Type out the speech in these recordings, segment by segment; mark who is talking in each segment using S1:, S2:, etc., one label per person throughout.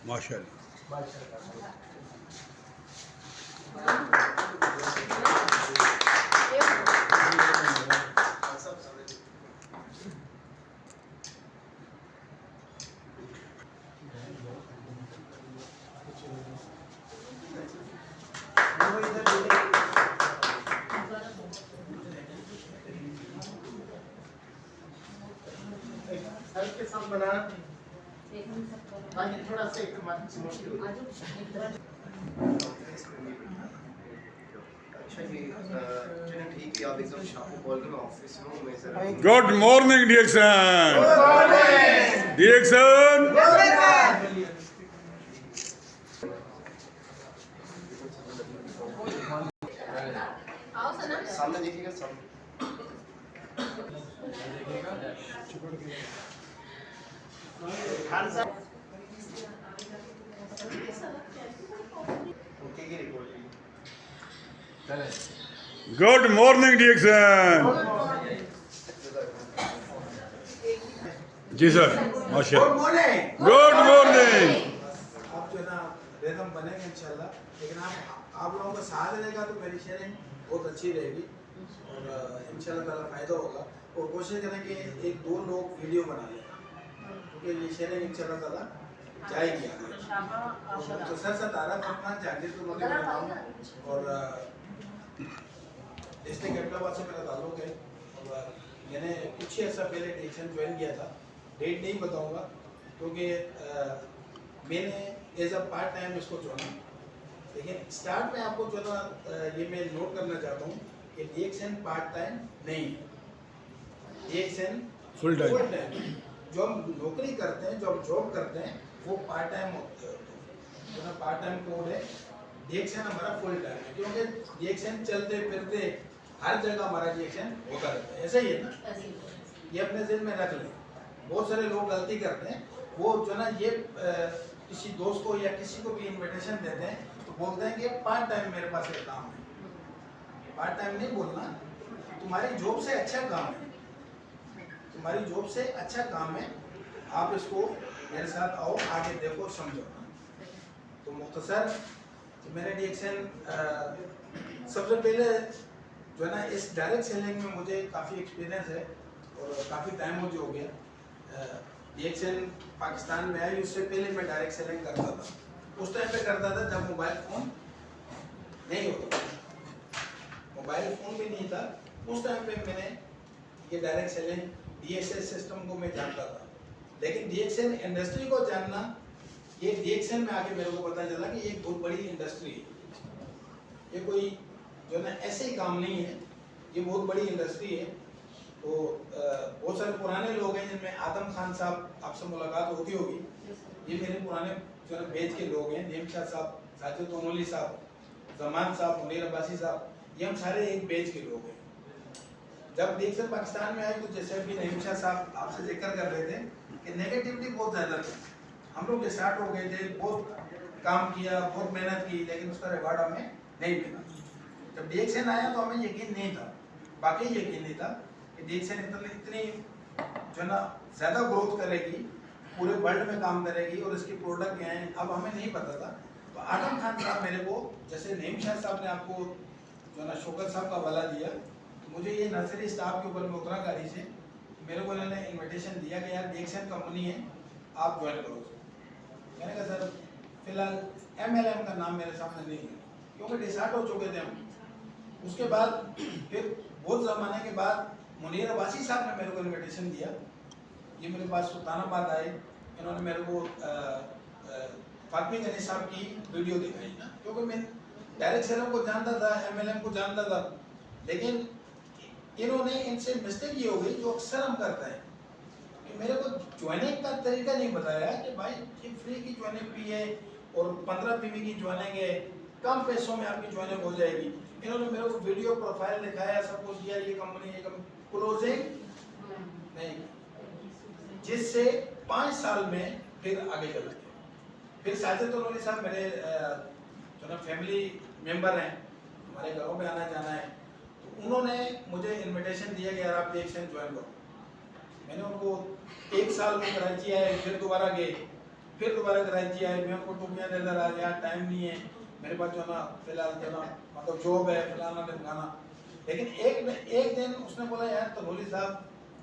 S1: माशाल्लाह।
S2: के साथ बना थोड़ा सा एक अच्छा जी चलिए ठीक है आप एकदम शाम को कॉल करो ऑफिस में मैं सर
S1: गुड मॉर्निंग डिएक्शन। डिएक्शन
S2: सामने देखिएगा सामने खान साहब ओके की रिकॉर्डिंग
S1: गुड मॉर्निंग डिएक्शन। जी सर माशाल्लाह। Good morning.
S3: आप जो है ना रिदम बनेंगे इंशाल्लाह, लेकिन आप लोगों का साथ रहेगा तो मेरी शेयरिंग बहुत अच्छी रहेगी और इंशाल्लाह ताला फ़ायदा होगा। और कोशिश करें कि एक दो लोग वीडियो बना लें क्योंकि ये शेयरिंग इंशाल्लाह ताला जाएगी आगे। तो सर तारा अपना जागीर तो मैं बताऊँ और डिस्ट्रिक्ट हैदराबाद से मेरा ताल्लुक है और मैंने कुछ ही अर्सा पहले डिएक्शन ज्वाइन किया था। डेट नहीं बताऊँगा क्योंकि मैंने एज अ पार्ट टाइम इसको चुना, लेकिन स्टार्ट में आपको जो ना ये मैं नोट करना चाहता हूँ कि डिएक्शन पार्ट टाइम नहीं है, डिएक्शन
S1: फुल टाइम।
S3: जो हम नौकरी करते हैं, जो हम जॉब करते हैं वो पार्ट टाइम जो ना पार्ट टाइम कोड है। डिएक्शन हमारा फुल टाइम है क्योंकि डिएक्शन चलते फिरते हर जगह हमारा डिएक्शन होता रहता है। ऐसा ही है ना, ये अपने दिल में रख लें। बहुत सारे लोग गलती करते हैं, वो जो ना ये किसी दोस्त को या किसी को भी इनविटेशन देते हैं तो बोलते हैं कि पार्ट टाइम मेरे पास एक काम है। पार्ट टाइम नहीं बोलना, तुम्हारी जॉब से अच्छा काम है, तुम्हारी जॉब से अच्छा काम है, आप इसको मेरे साथ आओ, आगे देखो, समझो। तो मुख्तसर मैंने डिएक्शन सबसे पहले जो है ना इस डायरेक्ट सेलिंग में मुझे काफ़ी एक्सपीरियंस है और काफ़ी टाइम मुझे हो गया। डिएक्शन पाकिस्तान में आई उससे पहले मैं डायरेक्ट सेलिंग करता था। उस टाइम पे करता था जब मोबाइल फ़ोन नहीं होता, मोबाइल फ़ोन भी नहीं था। उस टाइम पे मैंने ये डायरेक्ट सेलिंग डीएक्सएस सिस्टम को मैं जानता था, लेकिन डीएक्शन इंडस्ट्री को जानना, ये डीएक्शन में आके मेरे को पता चला कि ये बहुत बड़ी इंडस्ट्री है। ये कोई जो ना ऐसे ही काम नहीं है, ये बहुत बड़ी इंडस्ट्री है। तो बहुत सारे पुराने लोग हैं जिनमें आदम खान साहब, आपसे मुलाकात होती होगी, ये मेरे पुराने जो है बैच के लोग हैं। नेम शाह साहब, साजिद ओनोली साहब, जमान साहब, मुनीर अब्बासी साहब, ये हम सारे एक बैच के लोग हैं। जब डिएक्शन पाकिस्तान में आई तो जैसे अभी नईम शाह साहब आपसे जिक्र कर रहे थे कि नेगेटिविटी बहुत ज़्यादा थी। हम लोग स्टार्ट हो गए थे, बहुत काम किया, बहुत मेहनत की, लेकिन उसका रिवार्ड हमें नहीं मिला। जब डिएक्शन आया तो हमें यकीन नहीं था, वाकई यकीन नहीं था कि डिएक्शन इतनी जो ना ज़्यादा ग्रोथ करेगी, पूरे वर्ल्ड में काम करेगी और इसके प्रोडक्ट क्या हैं अब हमें नहीं पता था। तो आदम खान साहब मेरे को, जैसे नईम शाह साहब ने आपको जो ना शौकत साहब का हवाला दिया, मुझे ये नर्सरी स्टाफ के ऊपर मुतराकारी से मेरे को इन्होंने इन्विटेशन दिया कि यार डिएक्शन कंपनी है, आप ज्वाइन करो। मैंने कहा सर फिलहाल MLM का नाम मेरे सामने नहीं है क्योंकि डिसाइड हो चुके थे हम। उसके बाद फिर बहुत ज़माने के बाद मुनीर अब्बासी साहब ने मेरे को इन्विटेशन दिया। ये मेरे पास सुल्तानाबाद आए, इन्होंने मेरे को फातमी गनी साहब की वीडियो दिखाई ना, क्योंकि मैं डायरेक्ट सेलर को जानता था, MLM को जानता था, लेकिन इन्होंने इनसे मिस्टेक ये हो गई जो अक्सर हम करते हैं कि मेरे को ज्वाइनिंग का तरीका नहीं बताया कि भाई ये फ्री की ज्वाइनिंग भी है और 15 PV की ज्वाइनिंग है, कम पैसों में आपकी ज्वाइनिंग हो जाएगी। इन्होंने मेरे को वीडियो प्रोफाइल दिखाया, सब कुछ किया, ये कंपनी ये क्लोजिंग नहीं, जिससे 5 साल में फिर आगे चला गया। फिर साजिद ओनोली साहब मेरे जो ना फैमिली मेंबर हैं, हमारे घरों में आना जाना है, तो उन्होंने मुझे इनविटेशन दिया कि यार आप डिएक्शन ज्वाइन करो। मैंने उनको 1 साल में कराची आए, फिर दोबारा गए, फिर दोबारा कराची आए, मैं उनको टोपियाँ नजर आ गया, टाइम नहीं है मेरे पास जो ना, फिलहाल जो ना मतलब जॉब है फलाना ढिमकाना। लेकिन एक दिन उसने बोला यार तनोली साहब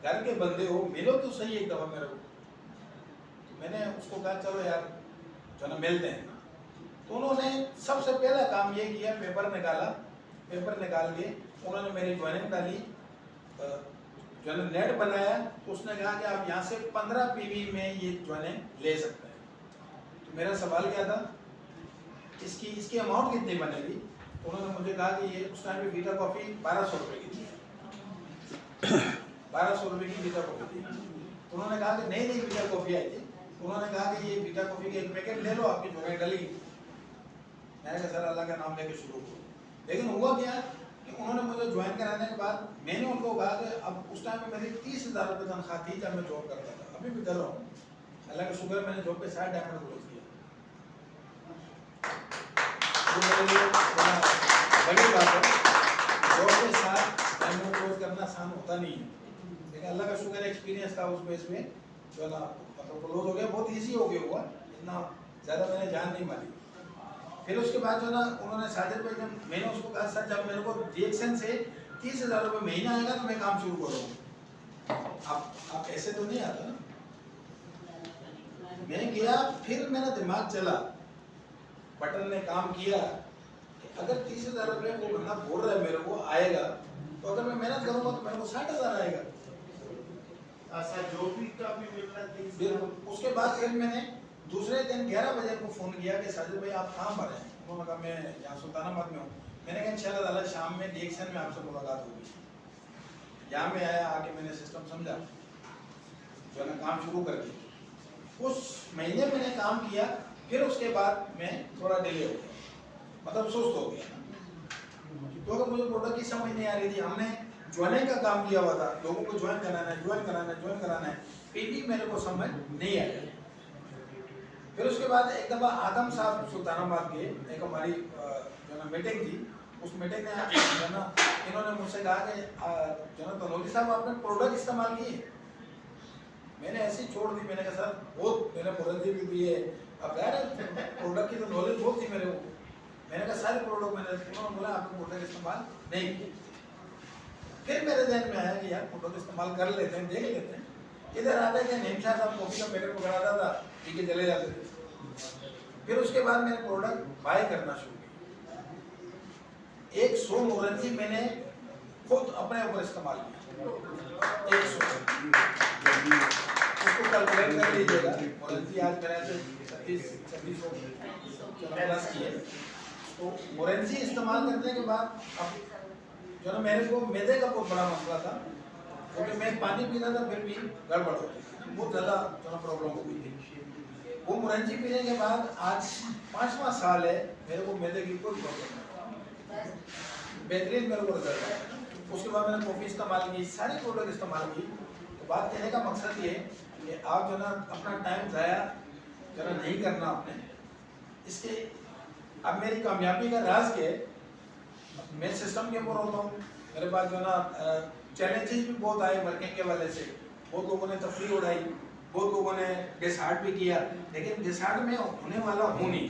S3: घर के बंदे हो, मिलो तो सही एक दफ़ा मेरे को। तो मैंने उसको कहा चलो यार जो ना मिलते हैं। तो उन्होंने सबसे पहला काम ये किया, पेपर निकाला, पेपर निकाल के उन्होंने मेरी ज्वाइनिंग डाली, जो है नेट बनाया। तो उसने कहा कि आप यहाँ से 15 PV में ये ज्वाइनिंग ले सकते हैं। तो मेरा सवाल क्या था, इसकी अमाउंट कितनी बनेगी? तो उन्होंने मुझे कहा कि ये उस टाइम पे वीटा कॉफ़ी 1200 रुपये की थी, 1200 रुपये की वीटा कॉफ़ी थी। तो उन्होंने कहा कि नहीं वीटा कॉफ़ी आई थी। तो उन्होंने कहा कि ये वीटा कॉफ़ी के एक पैकेट ले लो, आपकी ज्वाइनिंग डलेगी। मैंने कहा सर अल्लाह का नाम लेके शुरू करो। लेकिन हुआ क्या कि उन्होंने मुझे ज्वाइन कराने के बाद मैंने उनको कहा कि अब उस टाइम में मेरी 30,000 रुपये तनख्वाह थी जब मैं जॉब करता था, अभी भी कर रहा हूँ। अल्लाह का शुक्र है मैंने जॉब पे 60 डायमंड क्लोज किया। तो मेरे लिए बड़ा बड़ी बात है, जॉब के साथ डायमंड क्लोज करना आसान होता नहीं है। लेकिन अल्लाह का शुक्र एक्सपीरियंस था उस बेस में, जो ना मतलब क्लोज हो गया, बहुत ईजी हो गया हुआ, इतना ज़्यादा मैंने जान नहीं मारी। फिर उसके बाद जो ना उन्होंने साजिद भाई, जब मैंने उसको कहा सर जब मेरे को रिएक्शन से 30,000 रुपये महीना आएगा तो मैं काम शुरू करूँगा। आप ऐसे तो नहीं आता ना। मैं गया, फिर मेरा दिमाग चला, बटन ने काम किया कि अगर 30,000 रुपये वो बंदा बोल रहा है मेरे को आएगा, तो अगर मैं मेहनत करूँगा तो मेरे को 60,000 आएगा।
S2: जो भी काफी मिलना चाहिए।
S3: उसके बाद फिर मैंने दूसरे दिन 11 बजे को फ़ोन किया कि साजिद भाई आप कहाँ पर हैं? उन्होंने कहा मैं यहाँ सुल्तानाबाद में हूँ। मैंने कहा इंशाल्लाह ताला शाम में DXN में आपसे मुलाकात होगी। यहाँ में आया, आके मैंने सिस्टम समझा, जो है ना काम शुरू कर दिया। उस महीने मैंने काम किया, फिर उसके बाद मैं थोड़ा डिले हो गया, मतलब सुस्त हो गया, क्योंकि मुझे प्रोडक्ट की समझ नहीं आ रही थी। हमने ज्वाइनिंग का काम किया हुआ था, लोगों को ज्वाइन कराना है, PV मेरे को समझ नहीं आया। फिर उसके बाद एक दफ़ा आदम साहब सुल्तानाबाद के एक हमारी जो ना मीटिंग थी, उस मीटिंग में जो ना इन्होंने मुझसे कहा कि जो ना तनोली साहब आपने प्रोडक्ट इस्तेमाल किए? मैंने ऐसे ही छोड़ दी। मैंने कहा सर बहुत मैंने फोरेंसिक भी दी है, अब यार प्रोडक्ट की तो नॉलेज बहुत थी मेरे को। मैंने कहा सारे प्रोडक्ट मैंने, उन्होंने बोला आपने प्रोडक्ट इस्तेमाल नहीं किए। फिर मेरे जहन में आया कि यार प्रोडक्ट इस्तेमाल कर लेते हैं, देख लेते हैं। इधर आते थे नेमशाह साहब कॉफी का पैकेट पकड़ाता था, ठीक है चले जाते थे। फिर उसके बाद मैंने प्रोडक्ट बाय करना शुरू किया। 100 मोरंजी मैंने खुद अपने ऊपर इस्तेमाल किया, 100। उसको कैलकुलेट कर लीजिएगा, मोरंजी आज मेरे से 2600 प्लस की है। तो मोरंजी इस्तेमाल करने के बाद अब जो ना मेरे को मैदे का बहुत बड़ा मसला था, क्योंकि मैं पानी पीता था फिर भी गड़बड़ होती थी, बहुत ज़्यादा जो ना प्रॉब्लम होती थी। वो मुरंजी पीने के बाद आज 5वां साल है, मेरे को मैदे की कोई प्रॉब्लम नहीं, बेहतरीन मेरे को रिजल्ट है। उसके बाद मैंने कॉफ़ी इस्तेमाल की, सारे प्रोडक्ट इस्तेमाल की। तो बात कहने का मकसद ये कि आप जो ना अपना टाइम ज़ाया जो ना नहीं करना आपने। इसके अब मेरी कामयाबी का राज क्या है, मैं सिस्टम के ऊपर होता हूँ, मेरे पास जो ना चैलेंजेस भी बहुत आए वर्किंग के वजह से। बहुत लोगों ने तफरीह उड़ाई, बहुत लोगों ने डिसहार्ट भी किया, लेकिन डिसहार्ट में होने वाला हूँ नहीं।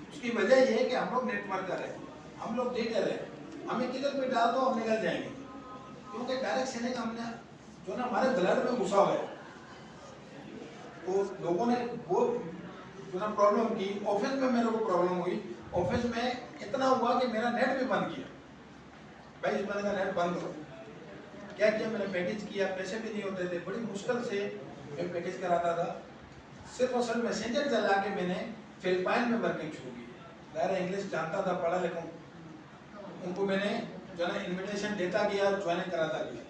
S3: उसकी वजह यह है कि हम लोग नेटवर्कर हैं, हम लोग लीडर हैं, हमें किधर भी डाल दो हम निकल जाएंगे, क्योंकि डायरेक्ट सेलिंग हमने जो ना हमारे ब्लड में घुसा हुआ है। तो लोगों ने वो जो ना प्रॉब्लम की, ऑफिस में मेरे को प्रॉब्लम हुई। ऑफिस में इतना हुआ कि मेरा नेट भी बंद किया, भाई इस बंद का नेट बंद करो। क्या किया मैंने, पैकेज किया, पैसे भी नहीं होते थे, बड़ी मुश्किल से मैं पैकेज कराता था। सिर्फ और सिर्फ मैसेंजर चला के मैंने फिलिपाइन में वर्किंग शुरू की। ज़ाहिर इंग्लिश जानता था, पढ़ा लिखा, उनको मैंने जो ना इन्विटेशन देता गया, ज्वाइनिंग कराता गया।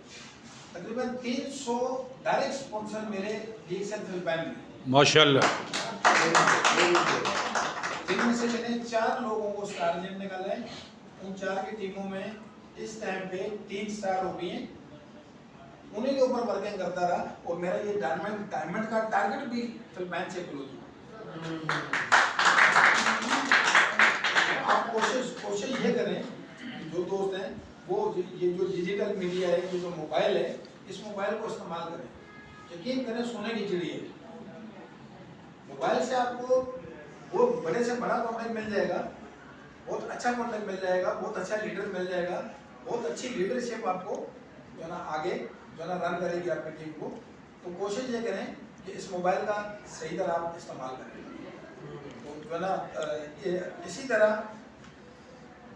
S3: तकरीबन 300 डायरेक्ट स्पॉन्सर मेरे DXN फिलिपाइन में
S1: माशाल्लाह।
S3: जिनमें से मैंने 4 लोगों को स्टार नेम निकाला है। उन 4 की टीमों में इस टाइम पे 3 स्टार हो गई हैं, उन्हीं के ऊपर वर्किंग करता रहा। और मेरा ये डायमंड का टारगेट भी फिलिपाइन से क्लोज हुआ। आप कोशिश ये करें, जो दोस्त हैं वो ये जो डिजिटल मीडिया है, ये जो मोबाइल है, इस मोबाइल को इस्तेमाल करें। यकीन करें सोने की चिड़ी है, मोबाइल से आपको वो बड़े से बड़ा कॉन्टैक्ट मिल जाएगा, बहुत अच्छा कॉन्टैक्ट मिल जाएगा, बहुत अच्छा लीडर मिल जाएगा, बहुत अच्छी लीडरशिप आपको जो है ना आगे जो है ना रन करेगी आपकी टीम को। तो कोशिश ये करें कि इस मोबाइल का सही तरह आप इस्तेमाल करें। तो जो है ना ये इसी तरह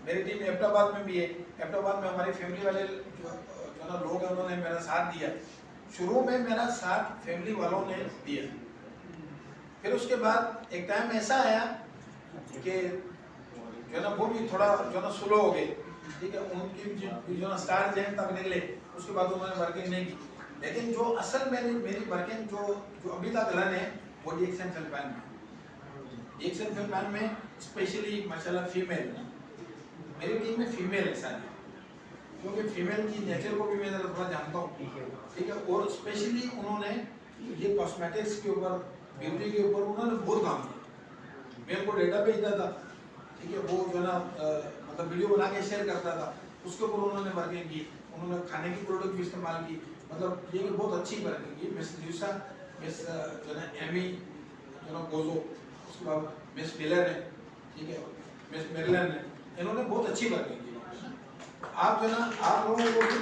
S3: मेरी टीम एबटाबाद में भी है। एबटाबाद में हमारी फैमिली वाले जो है ना लोग हैं, उन्होंने मेरा साथ दिया। शुरू में मेरा साथ फैमिली वालों ने दिया, फिर उसके बाद एक टाइम ऐसा आया कि जो है ना वो भी थोड़ा जो है ना स्लो हो गए, ठीक है। उनकी जो ना स्टार जैन तक निकले, उसके बाद उन्होंने वर्किंग नहीं की। लेकिन जो असल मेरी वर्किंग जो अभी तक रन है वो DXN फिलिपाइन में। DXN फिलिपाइन में स्पेशली माशाल्लाह फीमेल, मेरी टीम में फीमेल है सारी, क्योंकि फीमेल की नेचर को भी मैं ज़रा थोड़ा जानता हूँ, ठीक है। और स्पेशली उन्होंने ये कॉस्मेटिक्स के ऊपर, ब्यूटी के ऊपर उन्होंने बहुत काम किया। मैं उनको डेटा भेजता था, ठीक है। वो जो है ना मतलब वीडियो बना के शेयर करता था, उसके ऊपर उन्होंने वर्किंग की। उन्होंने खाने की प्रोडक्ट भी इस्तेमाल की, मतलब ये बहुत अच्छी वर्किंग की। मिस ल्यूसा, मिस जो है ना एमी जो है ना गोजो, उसके बाद मिस मिलर है, ठीक है, मिस मेरलन है, इन्होंने बहुत अच्छी वर्किंग की। आप जो है ना आप लोगों को भी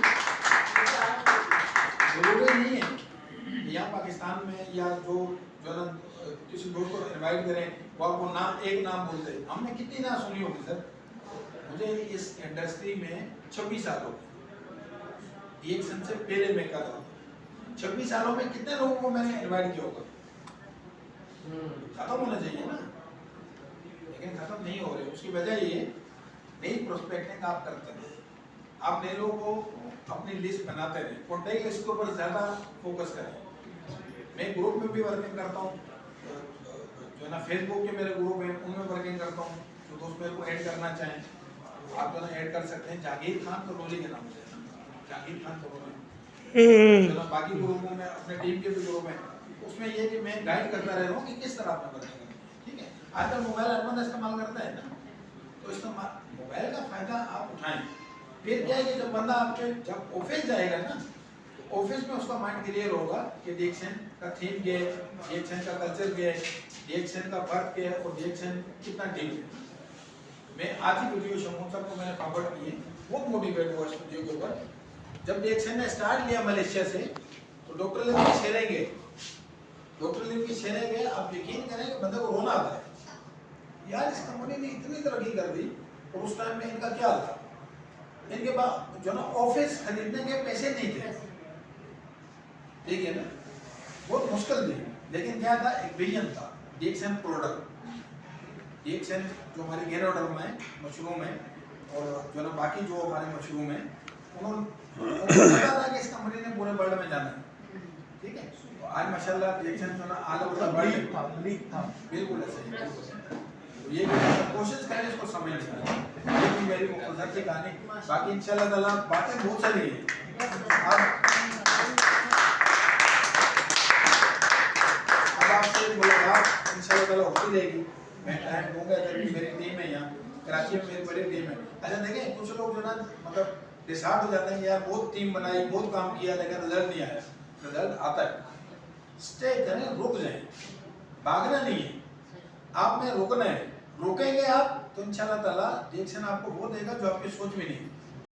S3: जरूरी नहीं है यहाँ पाकिस्तान में या जो है ना किसी दोस्त को इनवाइट करें वो आपको एक नाम बोलते हैं। हमने कितनी ना सुनी होगी सर। मुझे इस इंडस्ट्री में 26 साल हो गए, DXN से पहले मैं कर रहा हूँ। 26 सालों में कितने लोगों को मैंने इनवाइट किया होगा? खत्म होना चाहिए ना, लेकिन खत्म नहीं हो रहे। उसकी वजह ये नई प्रोस्पेक्टिंग आप करते हैं, आप नए लोगों को अपनी लिस्ट बनाते रहे, कॉन्टैक्ट लिस्ट के ऊपर ज़्यादा फोकस करें। मैं ग्रुप में भी वर्किंग करता हूँ, जो है ना फेसबुक के मेरे ग्रुप हैं उनमें वर्किंग करता हूँ। जो दोस्त मेरे को ऐड करना चाहें आप जो है ना ऐड कर सकते हैं। जागीर खान करोली के नाम से, जागीर खान करोली, जो ना बाकी ग्रुपों में अपने टीम के भी ग्रुप हैं, उसमें ये कि मैं गाइड करता रह रहा हूँ कि किस तरह आपने वर्किंग करनी है, ठीक है। आजकल मोबाइल हर बंदा इस्तेमाल करता है ना, तो इस्तेमाल मोबाइल का फ़ायदा आप उठाएं। फिर क्या है कि जब बंदा आपके जब ऑफिस जाएगा ना, तो ऑफिस में उसका माइंड क्लियर होगा कि DXN का थीम क्या है, DXN का कल्चर क्या है, DXN का वर्क क्या है और DXN कितना डीप है। मैं आज ही वीडियो शमून साहब को मैंने फॉरवर्ड किए, बहुत मोटिवेट हुआ इस वीडियो के ऊपर। जब DXN ने स्टार्ट लिया मलेशिया से, तो डॉक्टर लिम की शेरें गए, डॉक्टर लिम की शेरें गए। आप यकीन करें कि बंदे को रोना आता है, यार इस कंपनी ने इतनी तरक्की कर दी और उस टाइम में इनका क्या हाल था। इनके पास जो ना ऑफिस खरीदने के पैसे नहीं थे, ठीक है ना, बहुत मुश्किल थी। लेकिन क्या था, एक विजन था, DXN प्रोडक्ट, DXN जो हमारे गैनोडर्म है, मशरूम है, और जो ना बाकी जो हमारे मशरूम है, उन्होंने पता था कि इस कंपनी ने पूरे वर्ल्ड में जाना है, ठीक है। तो आज माशाल्लाह DXN जो ना ऑल ओवर द वर्ल्ड था, बिल्कुल ऐसे ही। तो ये कोशिश करें इसको समझने की, ये भी मेरी मुख्तसर सी कहानी। बाकी इंशाल्लाह ताला बातें बहुत सारी हैं। अब आपसे मुलाकात इंशाल्लाह ताला होती रहेगी। मैं टाइम दूंगा, इधर भी मेरी टीम है, यहाँ कराची में मेरी बड़ी टीम है। अच्छा देखें, कुछ लोग जो ना मतलब डिसार्ट हो जाते हैं कि यार बहुत टीम बनाई, बहुत काम किया, लेकिन रिजल्ट नहीं आया। रिजल्ट आता है, स्टे करें, रुक जाएं, भागना नहीं है, आपने रुकना है। रोकेंगे आप तो इंशाल्लाह ताला DXN आपको वो देगा जो आपकी सोच में नहीं।